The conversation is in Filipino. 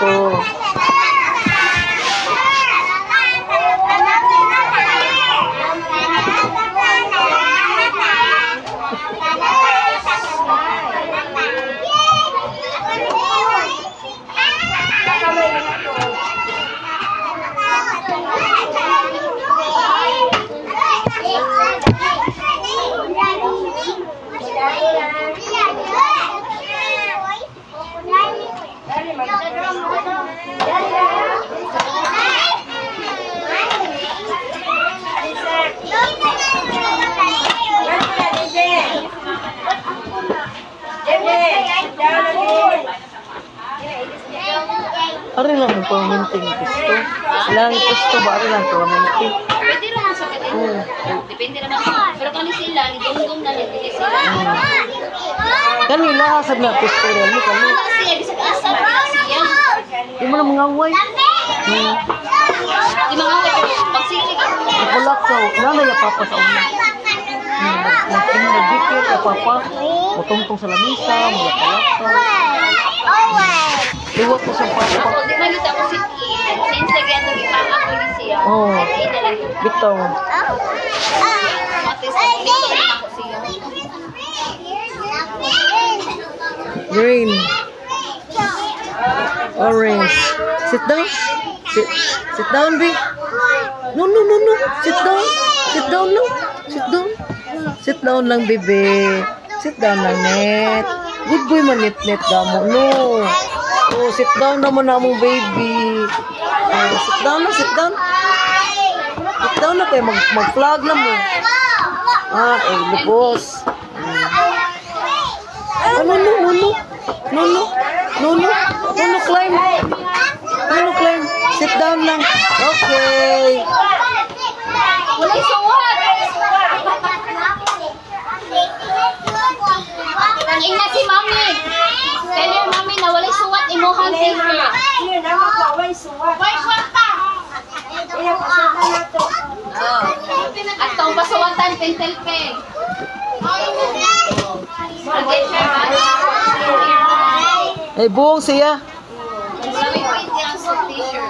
ko. Ari lang ang permanenting gusto. Lang gusto ba ari lang permanenting? Pwede naman sa kanila. Depende naman. Pero kani sila, nidungdong na nila sila. Kanila hasab na gusto rin mo kani. Wala siya, bisa ka-asa siya. Di mo na mangaway. Di mangaway, pagsili ka. Nakulak sa nanay ya papa sa una. Nagdikit ya papa. Mutungtong sa lamisa, mulak-alak sa. Liwat ko sa papa. Di man yun ako since lagi ang nagipaka ko ni siya. Oo. Bitaw. Matis na dito na ako siya. Green. Orange. Sit down. Sit down, B. No. Sit down. Sit down lang. Sit down. Sit down lang, bebe. Sit down lang, net. Good boy man, net damo. No. Oh, sit down naman na mong baby. Oh, sit down na, sit down. Sit down na kayo, mag-flag na mo. Lupos. No, climb. No, climb. Sit down lang. Okay. Wala suwat. Nangin na si mami. Tell your mami na wala suwat imuhang finger. Why suwat pa? At itong pasuwatan, pentelpeng. Buong siya. Maraming pwede ang suit t-shirt.